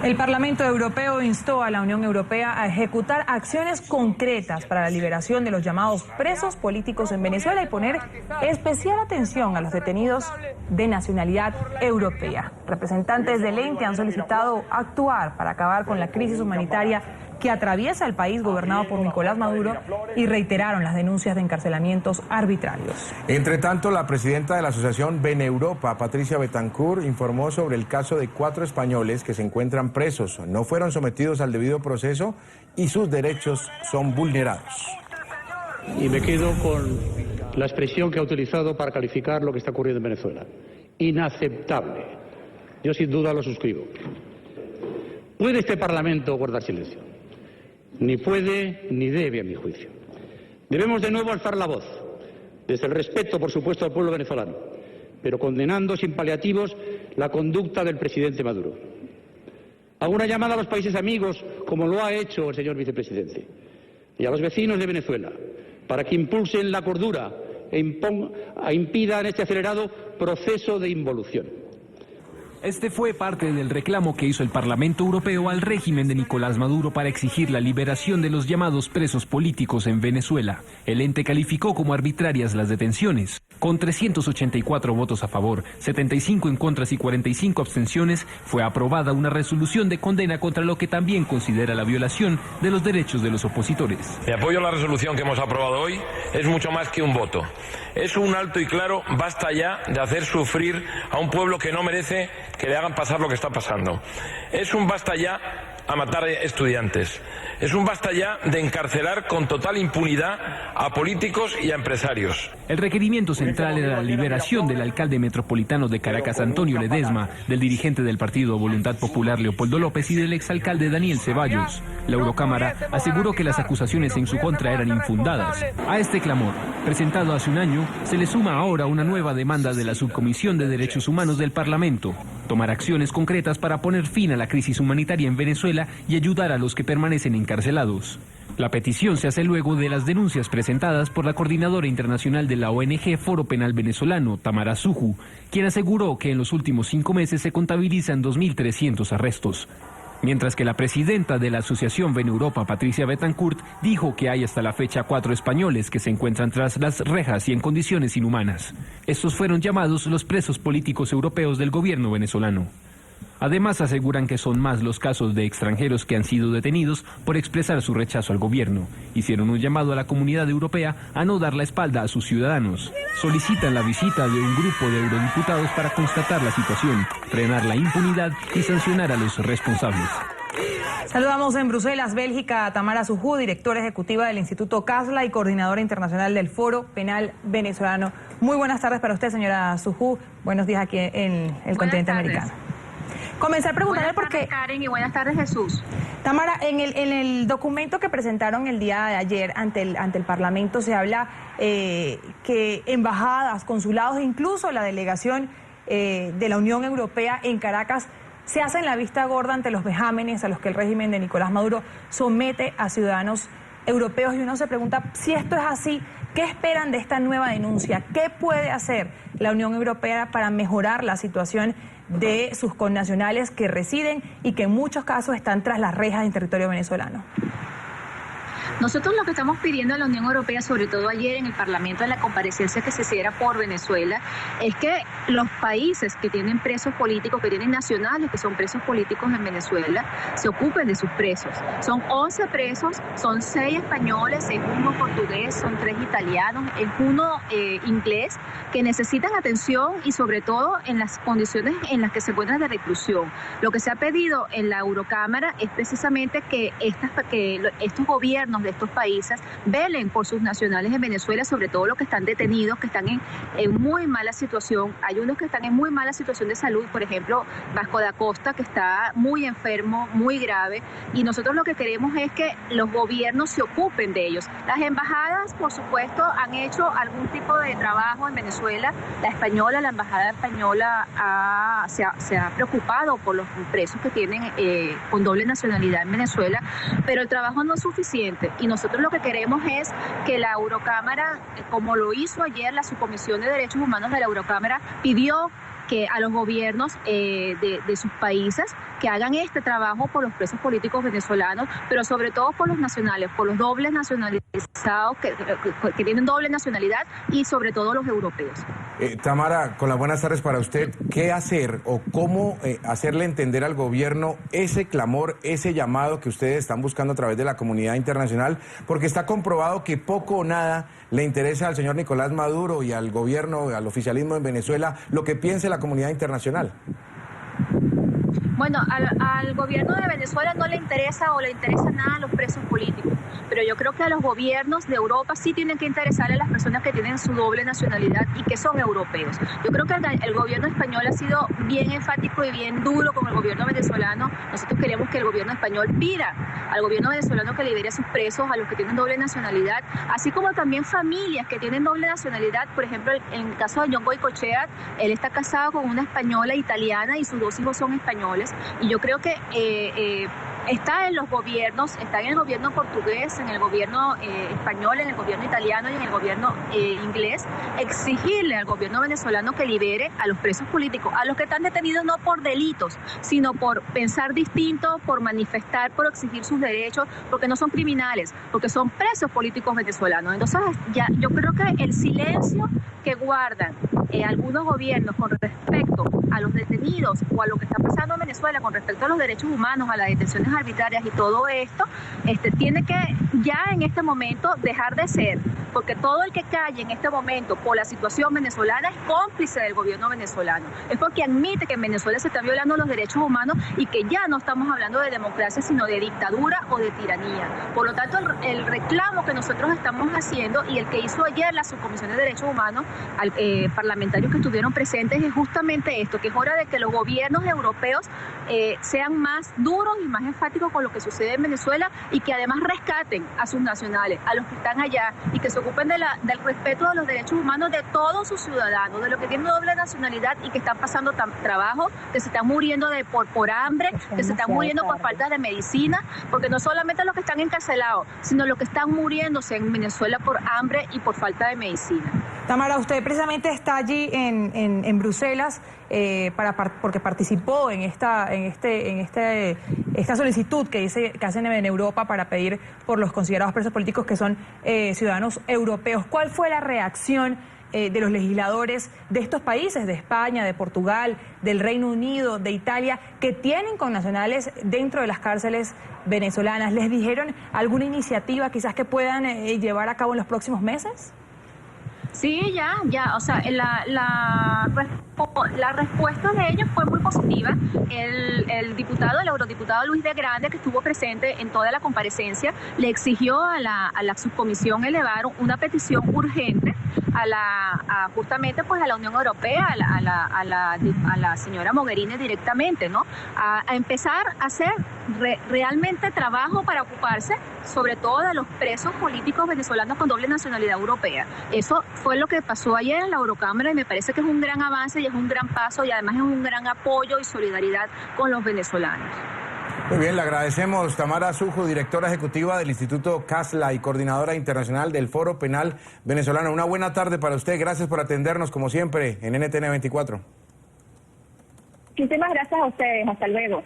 El Parlamento Europeo instó a la Unión Europea a ejecutar acciones concretas para la liberación de los llamados presos políticos en Venezuela y poner especial atención a los detenidos de nacionalidad europea. Representantes del ente han solicitado actuar para acabar con la crisis humanitaria que atraviesa el país gobernado por Nicolás Maduro y reiteraron las denuncias de encarcelamientos arbitrarios. Entre tanto, la presidenta de la asociación Beneuropa, Patricia Betancourt, informó sobre el caso de 4 españoles que se encuentran presos, no fueron sometidos al debido proceso y sus derechos son vulnerados. Y me quedo con la expresión que ha utilizado para calificar lo que está ocurriendo en Venezuela. Inaceptable. Yo sin duda lo suscribo. ¿Puede este Parlamento guardar silencio? Ni puede ni debe, a mi juicio. Debemos de nuevo alzar la voz, desde el respeto, por supuesto, al pueblo venezolano, pero condenando sin paliativos la conducta del presidente Maduro. Hago una llamada a los países amigos, como lo ha hecho el señor vicepresidente, y a los vecinos de Venezuela, para que impulsen la cordura e impidan este acelerado proceso de involución. Este fue parte del reclamo que hizo el Parlamento Europeo al régimen de Nicolás Maduro para exigir la liberación de los llamados presos políticos en Venezuela. El ente calificó como arbitrarias las detenciones. Con 384 votos a favor, 75 en contra y 45 abstenciones, fue aprobada una resolución de condena contra lo que también considera la violación de los derechos de los opositores. Mi apoyo a la resolución que hemos aprobado hoy es mucho más que un voto. Es un alto y claro basta ya de hacer sufrir a un pueblo que no merece que le hagan pasar lo que está pasando. Es un basta ya a matar estudiantes. Es un basta ya de encarcelar con total impunidad a políticos y a empresarios. El requerimiento central era la liberación del alcalde metropolitano de Caracas, Antonio Ledesma, del dirigente del partido Voluntad Popular, Leopoldo López, y del exalcalde Daniel Ceballos. La Eurocámara aseguró que las acusaciones en su contra eran infundadas. A este clamor, presentado hace un año, se le suma ahora una nueva demanda de la Subcomisión de Derechos Humanos del Parlamento: tomar acciones concretas para poner fin a la crisis humanitaria en Venezuela y ayudar a los que permanecen encarcelados. La petición se hace luego de las denuncias presentadas por la coordinadora internacional de la ONG Foro Penal Venezolano, Tamara Suju, quien aseguró que en los últimos 5 meses se contabilizan 2.300 arrestos. Mientras que la presidenta de la asociación Beneuropa, Patricia Betancourt, dijo que hay hasta la fecha 4 españoles que se encuentran tras las rejas y en condiciones inhumanas. Estos fueron llamados los presos políticos europeos del gobierno venezolano. Además, aseguran que son más los casos de extranjeros que han sido detenidos por expresar su rechazo al gobierno. Hicieron un llamado a la comunidad europea a no dar la espalda a sus ciudadanos. Solicitan la visita de un grupo de eurodiputados para constatar la situación, frenar la impunidad y sancionar a los responsables. Saludamos en Bruselas, Bélgica, a Tamara Suju, directora ejecutiva del Instituto Casla y coordinadora internacional del Foro Penal Venezolano. Muy buenas tardes para usted, señora Suju. Buenos días aquí en el continente americano. Comenzar preguntarle por qué. Buenas tardes, Karen, y buenas tardes, Jesús. Tamara, en el documento que presentaron el día de ayer ante el Parlamento se habla que embajadas, consulados, incluso la delegación de la Unión Europea en Caracas se hacen la vista gorda ante los vejámenes a los que el régimen de Nicolás Maduro somete a ciudadanos europeos, y uno se pregunta si esto es así. ¿Qué esperan de esta nueva denuncia? ¿Qué puede hacer la Unión Europea para mejorar la situación de sus connacionales que residen y que en muchos casos están tras las rejas en territorio venezolano? Nosotros lo que estamos pidiendo a la Unión Europea, sobre todo ayer en el Parlamento, en la comparecencia que se hiciera por Venezuela, es que los países que tienen presos políticos, que tienen nacionales que son presos políticos en Venezuela, se ocupen de sus presos. Son 11 presos, son 6 españoles, es 1 portugués, son 3 italianos, es 1 inglés, que necesitan atención y sobre todo en las condiciones en las que se encuentran de reclusión. Lo que se ha pedido en la Eurocámara es precisamente que estos gobiernos de estos países velen por sus nacionales en Venezuela, sobre todo los que están detenidos, que están en muy mala situación. Hay unos que están en muy mala situación de salud, por ejemplo, Vasco da Costa, que está muy enfermo, muy grave, y nosotros lo que queremos es que los gobiernos se ocupen de ellos. Las embajadas, por supuesto, han hecho algún tipo de trabajo en Venezuela. La española, la embajada española se ha preocupado por los presos que tienen con doble nacionalidad en Venezuela, pero el trabajo no es suficiente. Y nosotros lo que queremos es que la Eurocámara, como lo hizo ayer la Subcomisión de Derechos Humanos de la Eurocámara, pidió que a los gobiernos de sus países que hagan este trabajo por los presos políticos venezolanos, pero sobre todo por los nacionales, por los dobles nacionalizados que tienen doble nacionalidad y sobre todo los europeos. Tamara, con las buenas tardes para usted. ¿Qué hacer o cómo hacerle entender al gobierno ese clamor, ese llamado que ustedes están buscando a través de la comunidad internacional? Porque está comprobado que poco o nada le interesa al señor Nicolás Maduro y al gobierno, al oficialismo en Venezuela, lo que piense la comunidad internacional. Bueno, al gobierno de Venezuela no le interesa o le interesa nada a los presos políticos, pero yo creo que a los gobiernos de Europa sí tienen que interesar a las personas que tienen su doble nacionalidad y que son europeos. Yo creo que el gobierno español ha sido bien enfático y bien duro con el gobierno venezolano. Nosotros queremos que el gobierno español pida al gobierno venezolano que libere a sus presos, a los que tienen doble nacionalidad, así como también familias que tienen doble nacionalidad. Por ejemplo, en el caso de John Goycochea, él está casado con una española italiana y sus 2 hijos son españoles. Y yo creo que está en los gobiernos, está en el gobierno portugués, en el gobierno español, en el gobierno italiano y en el gobierno inglés, exigirle al gobierno venezolano que libere a los presos políticos, a los que están detenidos no por delitos, sino por pensar distinto, por manifestar, por exigir sus derechos, porque no son criminales, porque son presos políticos venezolanos. Entonces, yo creo que el silencio que guardan algunos gobiernos con respecto a los detenidos o a lo que está pasando en Venezuela con respecto a los derechos humanos, a las detenciones arbitrarias y todo esto, tiene que ya en este momento dejar de ser, porque todo el que calle en este momento por la situación venezolana es cómplice del gobierno venezolano, es porque admite que en Venezuela se están violando los derechos humanos y que ya no estamos hablando de democracia sino de dictadura o de tiranía. Por lo tanto, el reclamo que nosotros estamos haciendo y el que hizo ayer la Subcomisión de Derechos Humanos, parlamentarios que estuvieron presentes, es justamente esto, que es hora de que los gobiernos europeos sean más duros y más enfáticos con lo que sucede en Venezuela y que además rescaten a sus nacionales, a los que están allá y que se ocupen del respeto de los derechos humanos de todos sus ciudadanos, de los que tienen doble nacionalidad y que están pasando trabajo, que se están muriendo por hambre, que se están muriendo por falta de medicina, porque no solamente los que están encarcelados, sino los que están muriéndose en Venezuela por hambre y por falta de medicina. Tamara, usted precisamente está allí en Bruselas porque participó en esta solicitud que hacen en Europa para pedir por los considerados presos políticos que son ciudadanos europeos. ¿Cuál fue la reacción de los legisladores de estos países, de España, de Portugal, del Reino Unido, de Italia, que tienen connacionales dentro de las cárceles venezolanas? ¿Les dijeron alguna iniciativa quizás que puedan llevar a cabo en los próximos meses? Sí, ya, o sea, la respuesta de ellos fue muy positiva. El eurodiputado Luis de Grande, que estuvo presente en toda la comparecencia, le exigió a la subcomisión elevar una petición urgente justamente pues a la Unión Europea, a la señora Mogherini directamente, ¿no? A empezar a hacer realmente trabajo para ocuparse sobre todo de los presos políticos venezolanos con doble nacionalidad europea. Eso fue lo que pasó ayer en la Eurocámara y me parece que es un gran avance y es un gran paso y además es un gran apoyo y solidaridad con los venezolanos. Muy bien, le agradecemos. Tamara Sujo, directora ejecutiva del Instituto CASLA y coordinadora internacional del Foro Penal Venezolano. Una buena tarde para usted. Gracias por atendernos, como siempre, en NTN 24. Muchísimas gracias a ustedes. Hasta luego.